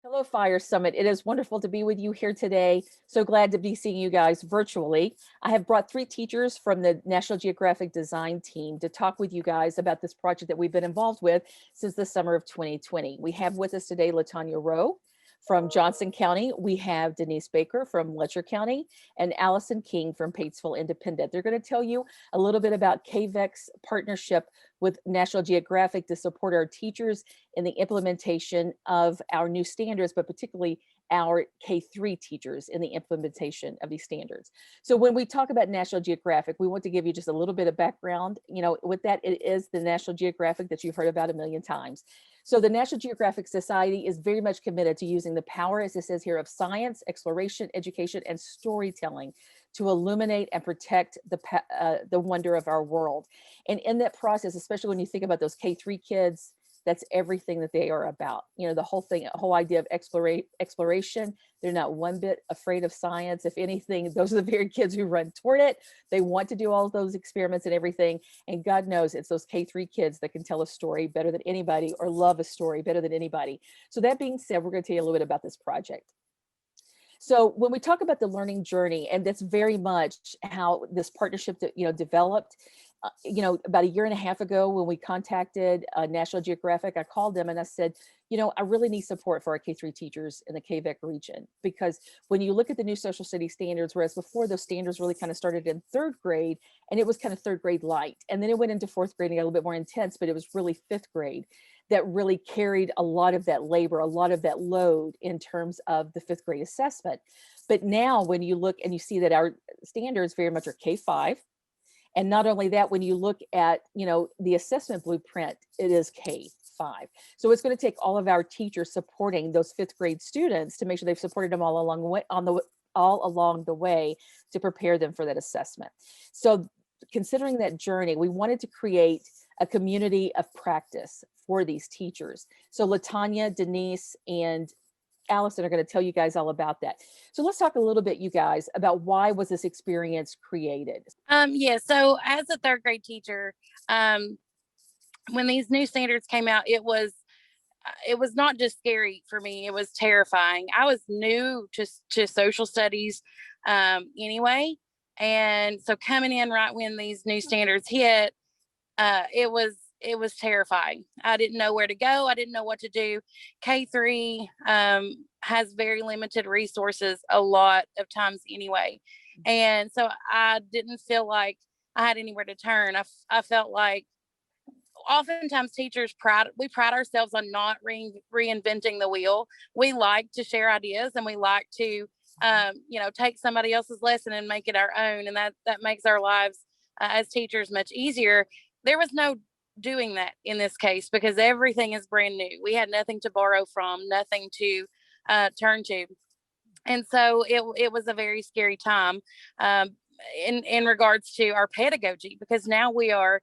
Hello, Fire Summit. It is wonderful to be with you here today. So glad to be seeing you guys virtually. I have brought three teachers from the National Geographic design team to talk with you guys about this project that we've been involved with since the summer of 2020. We have with us today Latonya-Rowe from Johnson County. We have Denise Baker from Letcher County and Allison King from Patesville Independent. They're going to tell you a little bit about KVEC's partnership with National Geographic to support our teachers in the implementation of our new standards, but particularly our K-3 teachers in the implementation of these standards. So when we talk about National Geographic, we want to give you just a little bit of background. You know, with that, it is the National Geographic that you've heard about a million times. So the National Geographic Society is very much committed to using the power, as it says here, of science, exploration, education, and storytelling to illuminate and protect the wonder of our world. And in that process, especially when you think about those K-3 kids, that's everything that they are about. You know, the whole thing, whole idea of exploration. They're not one bit afraid of science. If anything, those are the very kids who run toward it. They want to do all of those experiments and everything. And God knows it's those K-3 kids that can tell a story better than anybody or love a story better than anybody. So that being said, we're going to tell you a little bit about this project. So when we talk about the learning journey, and that's very much how this partnership developed. About a year and a half ago when we contacted National Geographic, I called them and I said, I really need support for our K-3 teachers in the KVEC region, because when you look at the new social studies standards, whereas before those standards really kind of started in third grade and it was kind of third grade light, and then it went into fourth grade and got a little bit more intense, but it was really fifth grade that really carried a lot of that labor, a lot of that load in terms of the fifth grade assessment. But now when you look and you see that our standards very much are K-5, and not only that, when you look at, the assessment blueprint, it is K-5. So it's going to take all of our teachers supporting those fifth grade students to make sure they've supported them all along the way to prepare them for that assessment. So considering that journey, we wanted to create a community of practice for these teachers. So Latonya, Denise, and Allison are going to tell you guys all about that. So let's talk a little bit, you guys, about why was this experience created? Yeah, so as a third grade teacher, when these new standards came out, it was not just scary for me, it was terrifying. I was new to social studies anyway. And so coming in right when these new standards hit, it was terrifying. I didn't know where to go. I didn't know what to do. K-3 has very limited resources a lot of times anyway. And so I didn't feel like I had anywhere to turn. I felt like oftentimes teachers we pride ourselves on not reinventing the wheel. We like to share ideas and we like to take somebody else's lesson and make it our own, and that makes our lives as teachers much easier. There was no doing that in this case because everything is brand new. We had nothing to borrow from, nothing to turn to, and so it was a very scary time in regards to our pedagogy, because now we are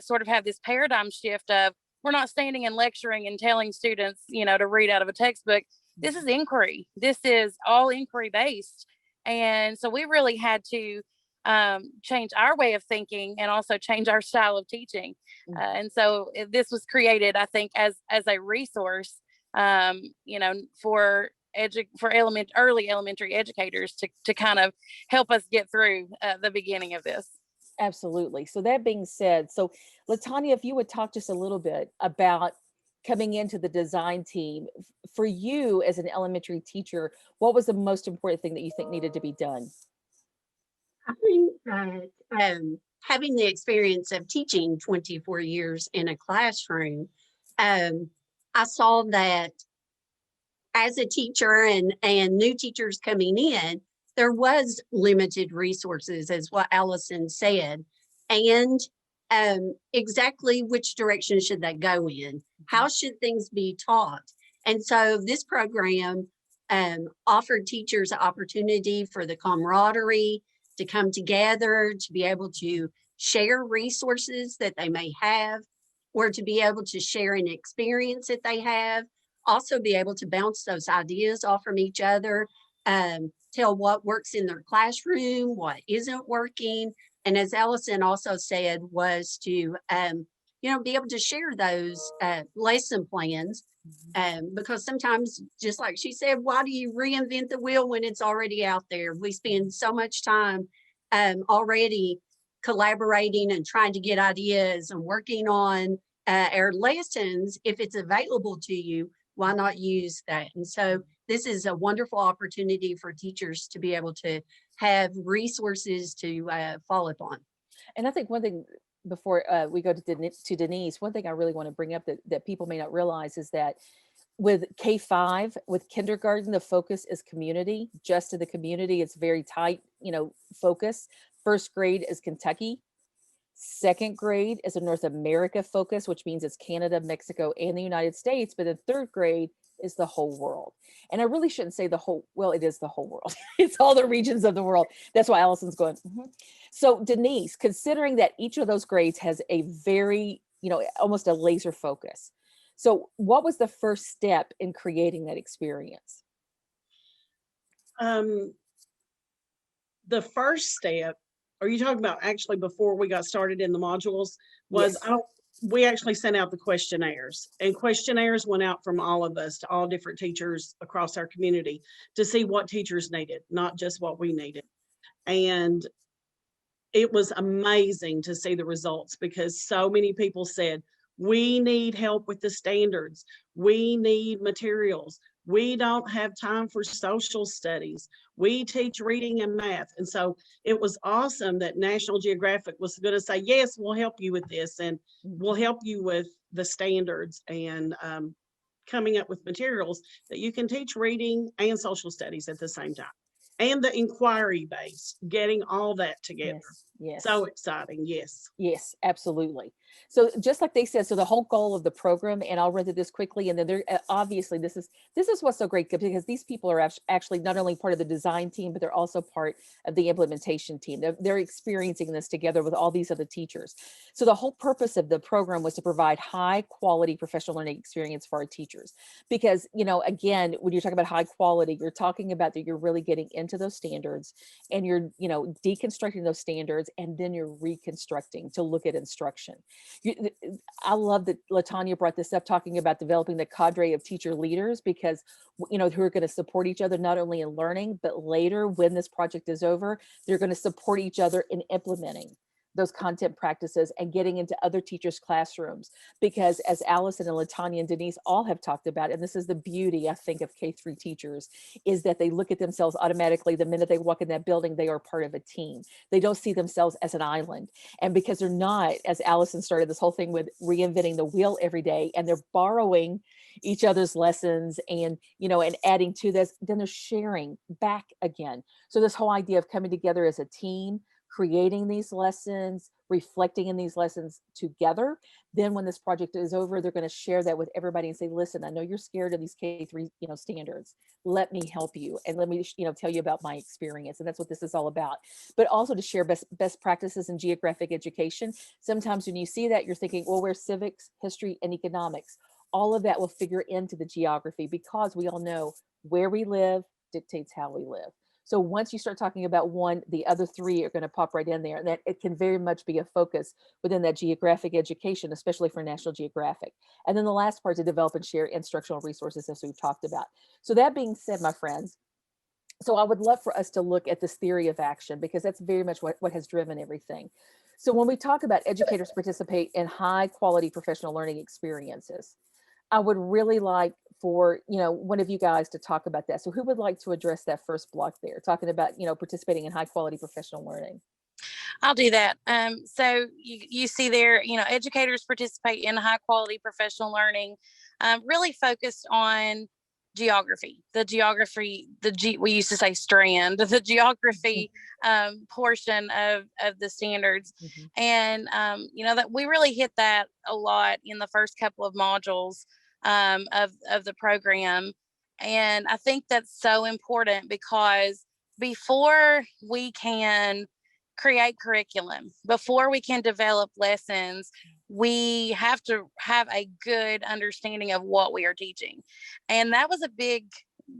sort of have this paradigm shift of we're not standing and lecturing and telling students to read out of a textbook. This is inquiry. This is all inquiry based, and so we really had to change our way of thinking and also change our style of teaching. And so this was created, I think, as a resource, for early elementary educators to kind of help us get through the beginning of this. Absolutely. So that being said, so Latonya, if you would talk just a little bit about coming into the design team, for you as an elementary teacher, what was the most important thing that you think needed to be done? I think that having the experience of teaching 24 years in a classroom, I saw that as a teacher and new teachers coming in, there was limited resources, as what Allison said, and exactly which direction should they go in? How should things be taught? And so this program offered teachers an opportunity for the camaraderie to come together, to be able to share resources that they may have, or to be able to share an experience that they have, also be able to bounce those ideas off from each other, tell what works in their classroom, what isn't working. And as Allison also said, was to, be able to share those lesson plans Because sometimes, just like she said, why do you reinvent the wheel when it's already out there? We spend so much time already collaborating and trying to get ideas and working on our lessons. If it's available to you, why not use that? And so this is a wonderful opportunity for teachers to be able to have resources to fall upon. And I think one thing before we go to Denise, one thing I really want to bring up that people may not realize is that with K-5, with kindergarten, the focus is community, just in the community. It's very tight, focus. First grade is Kentucky. Second grade is a North America focus, which means it's Canada, Mexico, and the United States. But the third grade is the whole world. And I really shouldn't say the whole, well, it is the whole world. It's all the regions of the world. That's why Allison's going. So Denise, considering that each of those grades has a very, almost a laser focus. So what was the first step in creating that experience? The first step, are you talking about actually before we got started in the modules, was Yes. We actually sent out the questionnaires, and questionnaires went out from all of us to all different teachers across our community to see what teachers needed, not just what we needed. And it was amazing to see the results, because so many people said, we need help with the standards. We need materials. We don't have time for social studies. We teach reading and math. And so it was awesome that National Geographic was going to say, yes, we'll help you with this, and we'll help you with the standards and coming up with materials that you can teach reading and social studies at the same time. And the inquiry base, getting all that together. Yes. So exciting. Yes. Yes, absolutely. So just like they said, so the whole goal of the program, and I'll run through this quickly, and then they're obviously this is what's so great, because these people are actually not only part of the design team, but they're also part of the implementation team. They're experiencing this together with all these other teachers. So the whole purpose of the program was to provide high quality professional learning experience for our teachers. Because, again, when you're talking about high quality, you're talking about that you're really getting into those standards, and you're, deconstructing those standards, and then you're reconstructing to look at instruction. I love that Latonya brought this up, talking about developing the cadre of teacher leaders, because, who are going to support each other, not only in learning, but later when this project is over, they're going to support each other in implementing those content practices and getting into other teachers' classrooms. Because as Allison and Latonya and Denise all have talked about, and this is the beauty, I think, of K-3 teachers, is that they look at themselves automatically the minute they walk in that building, they are part of a team. They don't see themselves as an island. And because they're not, as Allison started this whole thing with reinventing the wheel every day, and they're borrowing each other's lessons and, and adding to this, then they're sharing back again. So this whole idea of coming together as a team, creating these lessons, reflecting in these lessons together. Then when this project is over, they're going to share that with everybody and say, listen, I know you're scared of these K-3, standards. Let me help you. And let me, tell you about my experience. And that's what this is all about. But also to share best practices in geographic education. Sometimes when you see that, you're thinking, well, where's civics, history, and economics? All of that will figure into the geography, because we all know where we live dictates how we live. So once you start talking about one, the other three are going to pop right in there, and that it can very much be a focus within that geographic education, especially for National Geographic. And then the last part, to develop and share instructional resources, as we've talked about. So that being said, my friends, so I would love for us to look at this theory of action, because that's very much what has driven everything. So when we talk about educators participate in high quality professional learning experiences, I would really like for, one of you guys to talk about that. So who would like to address that first block there, talking about, participating in high quality professional learning? I'll do that. So you see there, educators participate in high quality professional learning, really focused on geography, we used to say strand, the geography portion of the standards. Mm-hmm. And, that we really hit that a lot in the first couple of modules of the program. And I think that's so important, because before we can create curriculum, before we can develop lessons, we have to have a good understanding of what we are teaching. And that was a big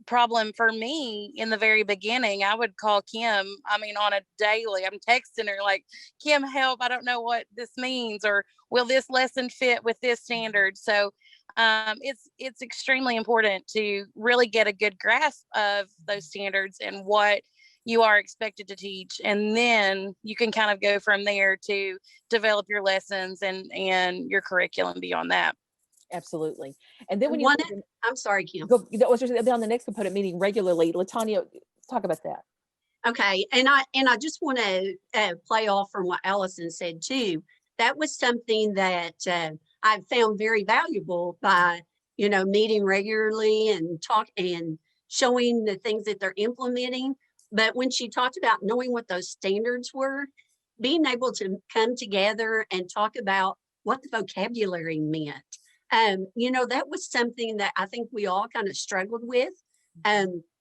problem for me in the very beginning. I would call Kim, on a daily, I'm texting her like, Kim, help, I don't know what this means, or will this lesson fit with this standard? So It's extremely important to really get a good grasp of those standards and what you are expected to teach, and then you can kind of go from there to develop your lessons and your curriculum beyond that. Absolutely. And then when you One, look at I'm sorry, Kim. that was just on the next component, meeting regularly. Latonya, talk about that. Okay, and I just want to play off from what Allison said too. That was something that I found very valuable by, meeting regularly and talk and showing the things that they're implementing. But when she talked about knowing what those standards were, being able to come together and talk about what the vocabulary meant, that was something that I think we all kind of struggled with.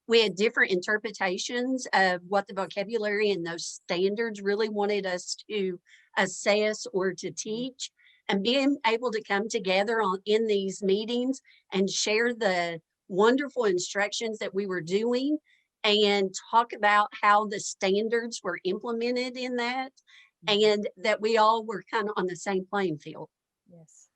We had different interpretations of what the vocabulary and those standards really wanted us to assess or to teach, and being able to come together in these meetings and share the wonderful instructions that we were doing and talk about how the standards were implemented in that, and that we all were kind of on the same playing field. Yes.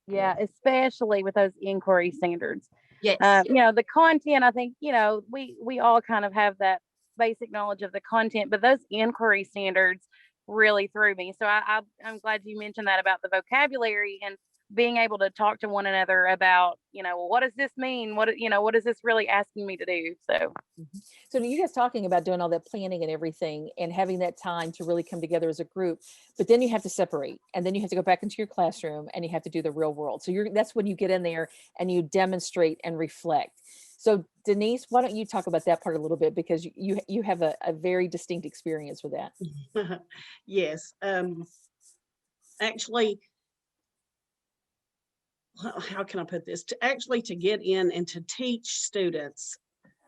Yeah, especially with those inquiry standards. Yes. The content, I think, we all kind of have that basic knowledge of the content, but those inquiry standards really threw me. So I'm glad you mentioned that about the vocabulary and being able to talk to one another about, well, what does this mean? What is this really asking me to do? So. So you guys talking about doing all that planning and everything and having that time to really come together as a group, but then you have to separate, and then you have to go back into your classroom and you have to do the real world. So that's when you get in there and you demonstrate and reflect. So Denise, why don't you talk about that part a little bit, because you have a very distinct experience with that. Yes. Actually, how can I put this? To get in and to teach students,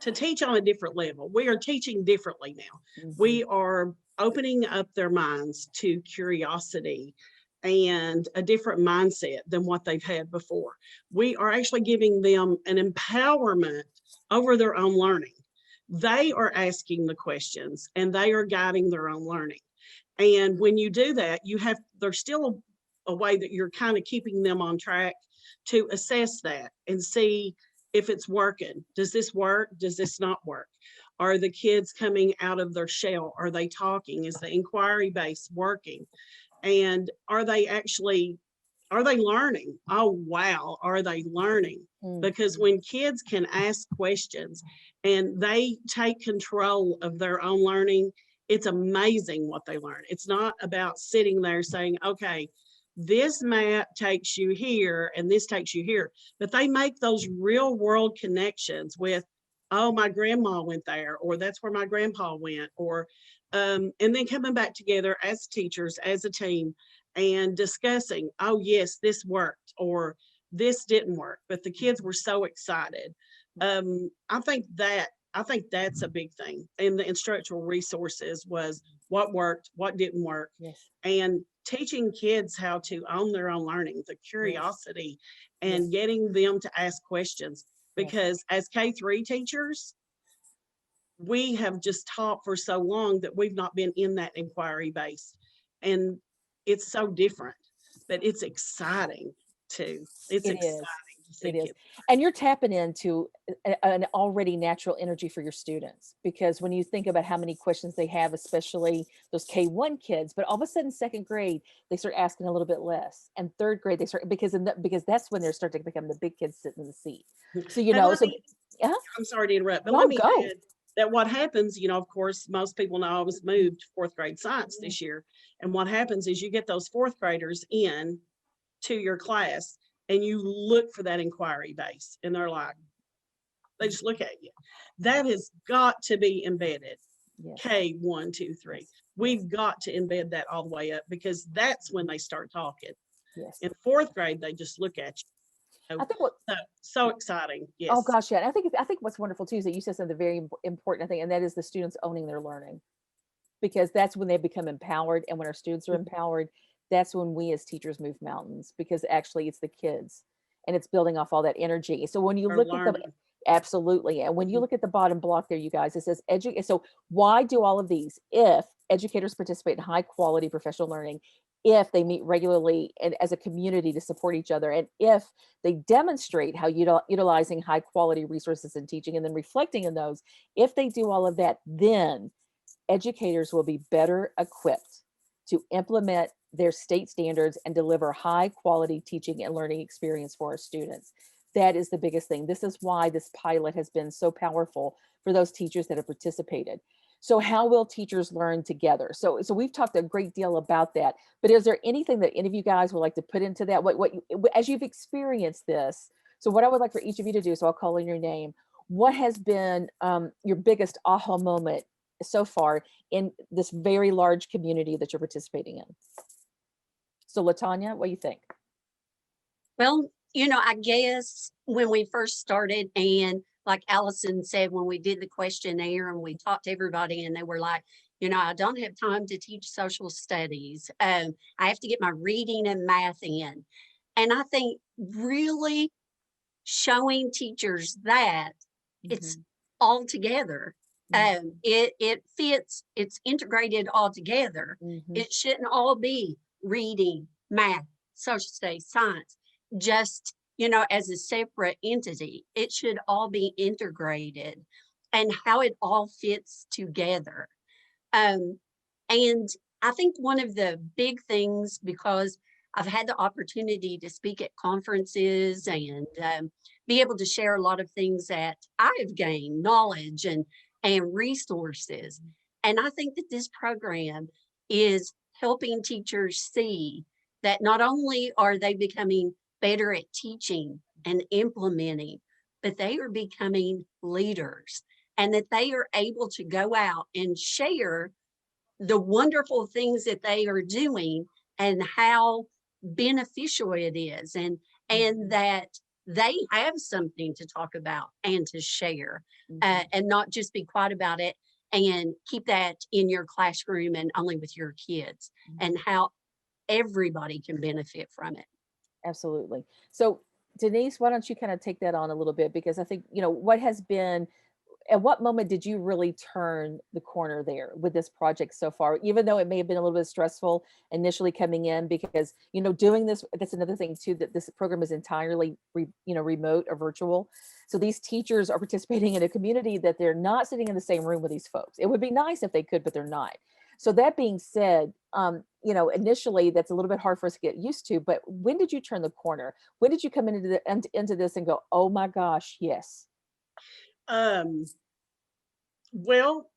to teach on a different level. We are teaching differently now. Mhm. We are opening up their minds to curiosity and a different mindset than what they've had before. We are actually giving them an empowerment over their own learning. They are asking the questions and they are guiding their own learning. And when you do that, there's still a way that you're kind of keeping them on track to assess that and see if it's working. Does this work? Does this not work? Are the kids coming out of their shell? Are they talking? Is the inquiry base working? And are they learning? Oh, wow. Are they learning? Because when kids can ask questions and they take control of their own learning, it's amazing what they learn. It's not about sitting there saying, okay, this map takes you here and this takes you here, but they make those real world connections with, oh, my grandma went there, or that's where my grandpa went, or and then coming back together as teachers, as a team, and discussing, oh yes, this worked, or this didn't work, but the kids were so excited. I think that's a big thing. And the instructional resources was what worked, what didn't work. Yes. And teaching kids how to own their own learning, the curiosity, and getting them to ask questions. Because as K-3 teachers, we have just taught for so long that we've not been in that inquiry base. And it's so different, but it's exciting too. It's exciting to see kids. And you're tapping into an already natural energy for your students, because when you think about how many questions they have, especially those K1 kids, but all of a sudden second grade, they start asking a little bit less. And third grade, they start, because that's when they're starting to become the big kids sitting in the seat. So, I'm sorry to interrupt, but No, let me go. add that what happens, of course, most people know I was moved to fourth grade science this year. And what happens is you get those fourth graders in to your class and you look for that inquiry base, and they're like, they just look at you. That has got to be embedded. Yes. K1, 2, 3. We've got to embed that all the way up, because that's when they start talking. Yes. In fourth grade, they just look at you. I think so exciting. Yes. Oh gosh, yeah. I think what's wonderful too is that you said something very important thing, and that is the students owning their learning, because that's when they become empowered. And when our students are empowered, that's when we as teachers move mountains, because actually it's the kids and it's building off all that energy. So when you look at them, absolutely. And when you look at the bottom block there, you guys, it says educate. So why do all of these? If educators participate in high quality professional learning, if they meet regularly and as a community to support each other, and if they demonstrate how utilizing high quality resources in teaching and then reflecting in those, if they do all of that, then educators will be better equipped to implement their state standards and deliver high quality teaching and learning experience for our students. That is the biggest thing. This is why this pilot has been so powerful for those teachers that have participated. So how will teachers learn together? So we've talked a great deal about that, but is there anything that any of you guys would like to put into that? As you've experienced this, so what I would like for each of you to do, so I'll call in your name, what has been your biggest aha moment so far in this very large community that you're participating in? So Latonya, what do you think? Well, I guess when we first started, and like Allison said, when we did the questionnaire and we talked to everybody and they were like, I don't have time to teach social studies. I have to get my reading and math in. And I think really showing teachers that it's all together. It fits, it's integrated all together. It shouldn't all be reading, math, social studies, science, just, as a separate entity. It should all be integrated and how it all fits together. And I think one of the big things, because I've had the opportunity to speak at conferences and be able to share a lot of things that I've gained, knowledge and resources. And I think that this program is helping teachers see that not only are they becoming better at teaching and implementing, but they are becoming leaders, and that they are able to go out and share the wonderful things that they are doing and how beneficial it is, and that they have something to talk about and to share, and not just be quiet about it and keep that in your classroom and only with your kids, and how everybody can benefit from it. Absolutely. So Denise, why don't you kind of take that on a little bit? Because I think, what has been, at what moment did you really turn the corner there with this project so far, even though it may have been a little bit stressful initially coming in, because, doing this, that's another thing too, that this program is entirely, remote or virtual. So these teachers are participating in a community that they're not sitting in the same room with these folks. It would be nice if they could, but they're not. So that being said, initially that's a little bit hard for us to get used to, but when did you turn the corner? When did you come into this and go, oh my gosh, yes? Well,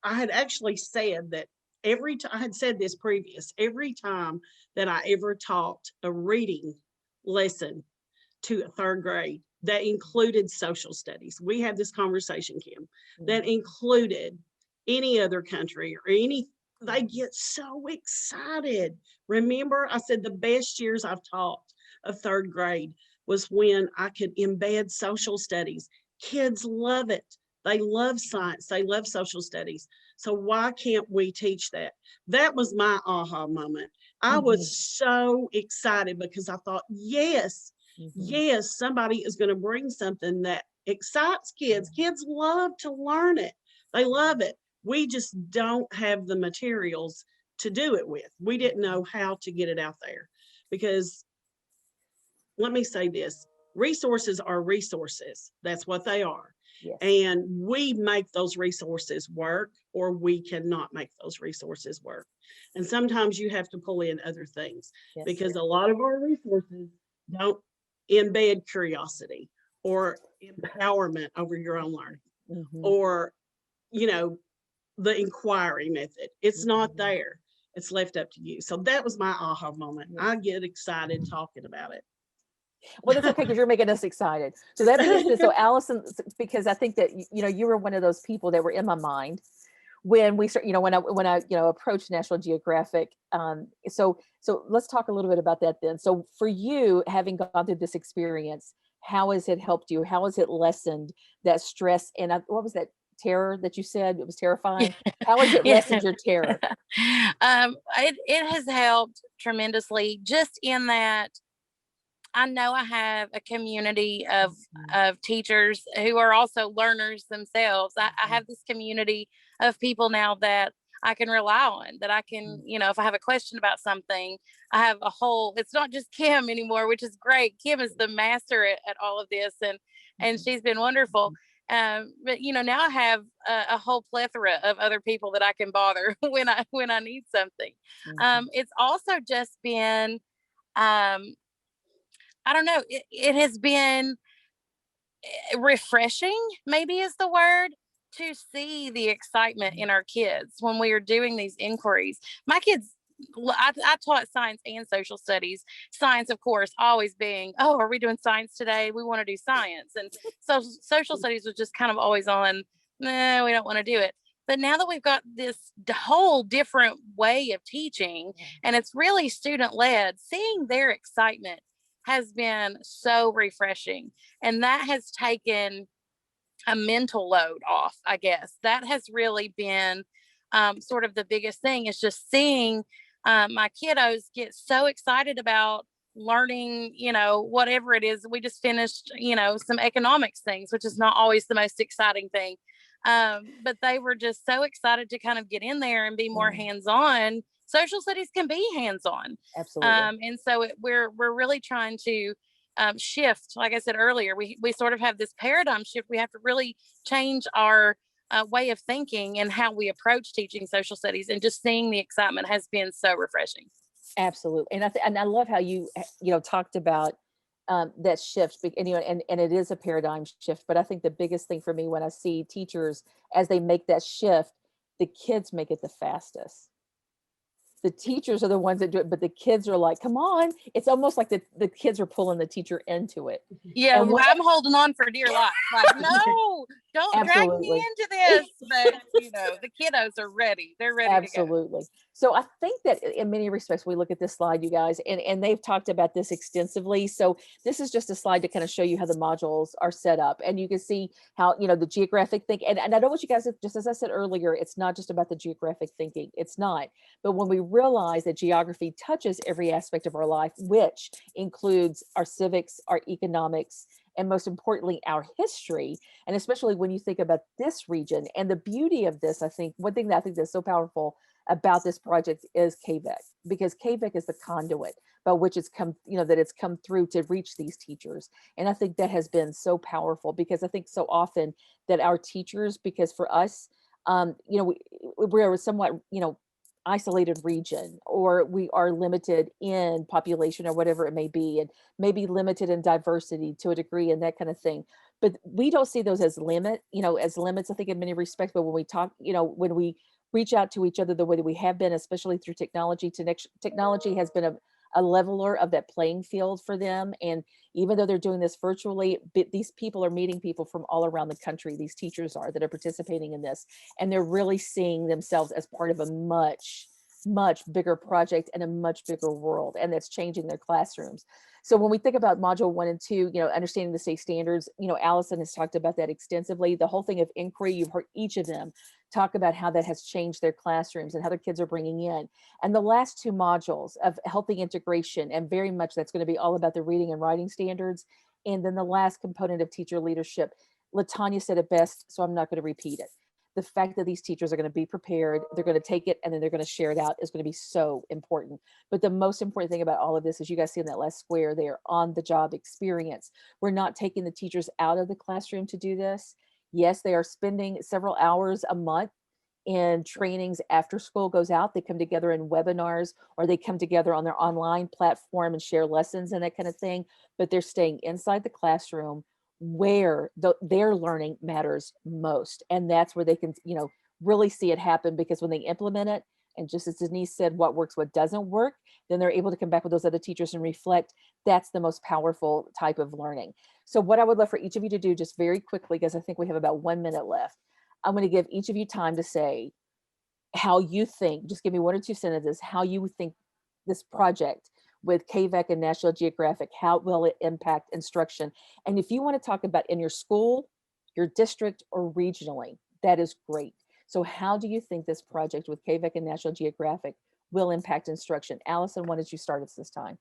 I had actually said that I had said this every time that I ever taught a reading lesson to a third grade that included social studies. We had this conversation, Kim, that included any other country or they get so excited. Remember, I said the best years I've taught of third grade was when I could embed social studies. Kids love it. They love science. They love social studies. So why can't we teach that? That was my aha moment. I was so excited because I thought, yes, somebody is going to bring something that excites kids. Kids love to learn it. They love it. We just don't have the materials to do it with. We didn't know how to get it out there, because let me say this, resources are resources. That's what they are. Yes. And we make those resources work, or we cannot make those resources work. And sometimes you have to pull in other things, because a lot of our resources don't embed curiosity or empowerment over your own learning, or, the inquiry method. It's not there. It's left up to you. So that was my aha moment. I get excited talking about it. Well, that's okay, because you're making us excited. So that means, so Allison, because I think that, you were one of those people that were in my mind when we start, when I approached National Geographic. So let's talk a little bit about that then. So for you, having gone through this experience, how has it helped you? How has it lessened that stress? And what was that terror that you said? It was terrifying. How has it lessened your terror? It has helped tremendously, just in that I know I have a community of teachers who are also learners themselves. I have this community of people now that I can rely on, that I can, you know, if I have a question about something, I have a whole, it's not just Kim anymore, which is great. Kim is the master at all of this, and she's been wonderful. But you know, now I have a whole plethora of other people that I can bother when I need something. It's also just been, I don't know, it has been refreshing, maybe is the word, to see the excitement in our kids when we are doing these inquiries. My kids, I taught science and social studies. Science, of course, always being, oh, are we doing science today? We want to do science. And so social studies was just kind of always on, no, we don't want to do it. But now that we've got this whole different way of teaching, and it's really student led, seeing their excitement has been so refreshing. And that has taken a mental load off, I guess. That has really been sort of the biggest thing, is just seeing my kiddos get so excited about learning, you know, whatever it is. We just finished, you know, some economics things, which is not always the most exciting thing. But they were just so excited to kind of get in there and be more hands-on. Social studies can be hands-on. Absolutely. And so we're really trying to shift. Like I said earlier, we sort of have this paradigm shift. We have to really change our way of thinking and how we approach teaching social studies, and just seeing the excitement has been so refreshing. Absolutely. And I love how you talked about that shift, and and it is a paradigm shift. But I think the biggest thing for me when I see teachers as they make that shift, the kids make it the fastest. The teachers are the ones that do it, but the kids are like, come on. It's almost like the kids are pulling the teacher into it. Yeah, And what, I'm holding on for dear life. Like, no, don't drag me absolutely. into this. But you know, the kiddos are ready. They're ready to go. Absolutely. So I think that in many respects, we look at this slide, you guys, and they've talked about this extensively. So this is just a slide to kind of show you how the modules are set up. And you can see how, the geographic thinking. And I don't want you guys, just as I said earlier, it's not just about the geographic thinking. It's not. But when we realize that geography touches every aspect of our life, which includes our civics, our economics, and most importantly, our history, and especially when you think about this region and the beauty of this, I think one thing that I think that's so powerful about this project is KVEC, because KVEC is the conduit by which it's come, that it's come through to reach these teachers. And I think that has been so powerful, because I think so often that our teachers, because for us, we're somewhat, isolated region, or we are limited in population or whatever it may be, and maybe limited in diversity to a degree and that kind of thing. But we don't see those as as limits, I think, in many respects. But when we talk, when we reach out to each other the way that we have been, especially through technology, technology has been a leveler of that playing field for them. And even though they're doing this virtually, these people are meeting people from all around the country. These teachers are that are participating in this, and they're really seeing themselves as part of a much bigger project and a much bigger world, and that's changing their classrooms. So when we think about module 1 and 2, understanding the state standards, Allison has talked about that extensively. The whole thing of inquiry, you've heard each of them talk about how that has changed their classrooms and how their kids are bringing in. And the last 2 modules of healthy integration, and very much that's going to be all about the reading and writing standards. And then the last component of teacher leadership, Latonya said it best, so I'm not going to repeat it. The fact that these teachers are going to be prepared, they're going to take it, and then they're going to share it out is going to be so important. But the most important thing about all of this is, you guys see in that last square there, on the job experience. We're not taking the teachers out of the classroom to do this. Yes, they are spending several hours a month in trainings after school goes out. They come together in webinars, or they come together on their online platform and share lessons and that kind of thing. But they're staying inside the classroom, where their learning matters most. And that's where they can, really see it happen, because when they implement it, and just as Denise said, what works, what doesn't work, then they're able to come back with those other teachers and reflect. That's the most powerful type of learning. So what I would love for each of you to do, just very quickly, because I think we have about 1 minute left, I'm going to give each of you time to say how you think, just give me 1 or 2 sentences, how you think this project with KVEC and National Geographic, how will it impact instruction? And if you want to talk about in your school, your district, or regionally, that is great. So how do you think this project with KVEC and National Geographic will impact instruction? Allison, why don't you start us this time?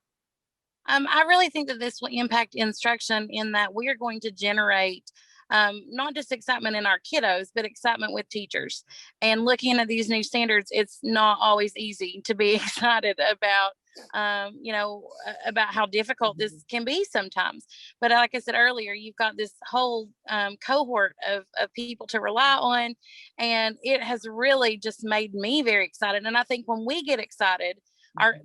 I really think that this will impact instruction in that we are going to generate not just excitement in our kiddos, but excitement with teachers. And looking at these new standards, it's not always easy to be excited about, about how difficult this can be sometimes. But like I said earlier, you've got this whole cohort of people to rely on. And it has really just made me very excited. And I think when we get excited,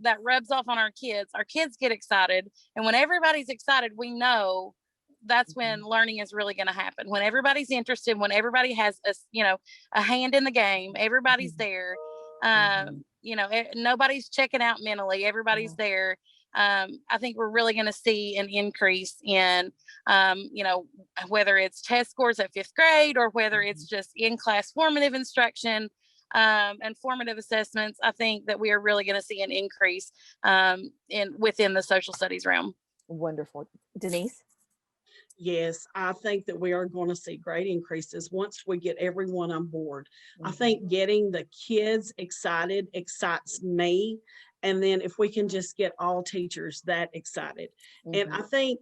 that rubs off on our kids get excited, and when everybody's excited, we know that's when learning is really going to happen. When everybody's interested, when everybody has a hand in the game, everybody's there. Nobody's checking out mentally, everybody's there. I think we're really going to see an increase in whether it's test scores at 5th grade or whether it's just in-class formative instruction and formative assessments. I think that we are really going to see an increase within the social studies realm. Wonderful. Denise? Yes, I think that we are going to see great increases once we get everyone on board. I think getting the kids excited excites me. And then if we can just get all teachers that excited. And I think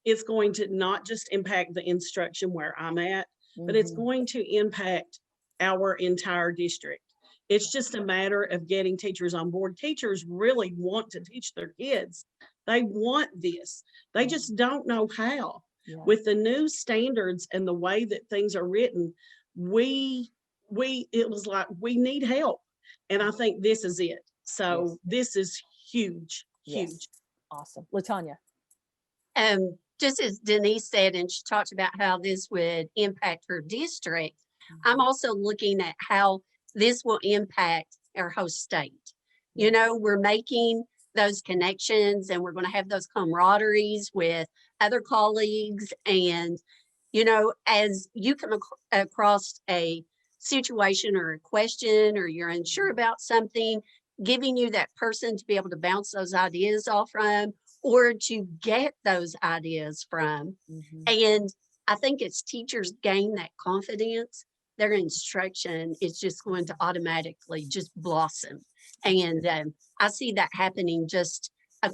it's going to not just impact the instruction where I'm at, but it's going to impact our entire district. It's just a matter of getting teachers on board. Teachers really want to teach their kids. They want this. They just don't know how. Yeah. With the new standards and the way that things are written, it was like, we need help. And I think this is it. So this is huge, huge. Yes. Awesome. Latonya. Just as Denise said, and she talked about how this would impact her district, I'm also looking at how this will impact our host state. You know, we're making those connections and we're going to have those camaraderies with other colleagues. And, as you come across a situation or a question, or you're unsure about something, giving you that person to be able to bounce those ideas off from, or to get those ideas from. And I think as teachers gain that confidence, their instruction is just going to automatically just blossom. And I see that happening just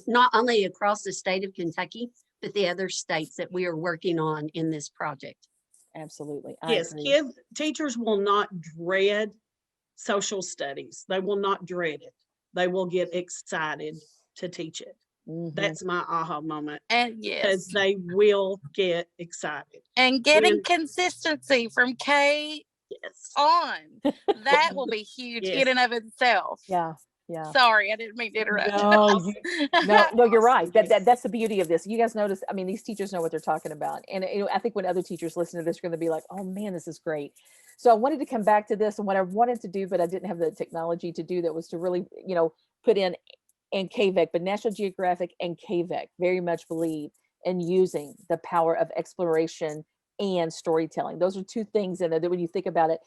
not only across the state of Kentucky, but the other states that we are working on in this project. Absolutely. Yes, teachers will not dread social studies. They will not dread it. They will get excited to teach it. That's my aha moment. And because they will get excited. And getting consistency from K on, that will be huge in and of itself. Yeah. Sorry, I didn't mean to interrupt. No, you're right. That's the beauty of this. You guys notice, I mean, these teachers know what they're talking about. And I think when other teachers listen to this, they're going to be like, oh man, this is great. So I wanted to come back to this, and what I wanted to do, but I didn't have the technology to do that, was to really, put in and KVEC, but National Geographic and KVEC very much believe in using the power of exploration and storytelling. Those are two things in it that when you think about it,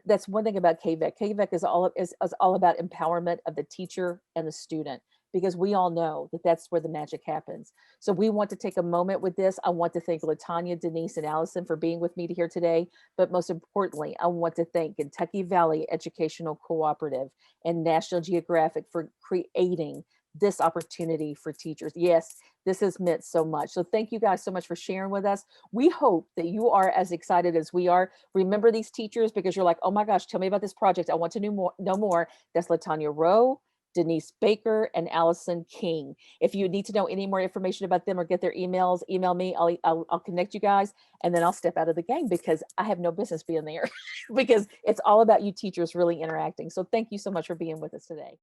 that's one thing about KVEC. KVEC is all about empowerment of the teacher and the student, because we all know that that's where the magic happens. So we want to take a moment with this. I want to thank Latonya, Denise, and Allison for being with me here today. But most importantly, I want to thank Kentucky Valley Educational Cooperative and National Geographic for creating this opportunity for teachers. Yes, this has meant so much. So thank you guys so much for sharing with us. We hope that you are as excited as we are. Remember these teachers, because you're like, oh my gosh, tell me about this project. I want to know more. That's Latonya-Rowe, Denise Baker, and Allison King. If you need to know any more information about them or get their emails, email me. I'll connect you guys, and then I'll step out of the game because I have no business being there because it's all about you teachers really interacting. So thank you so much for being with us today.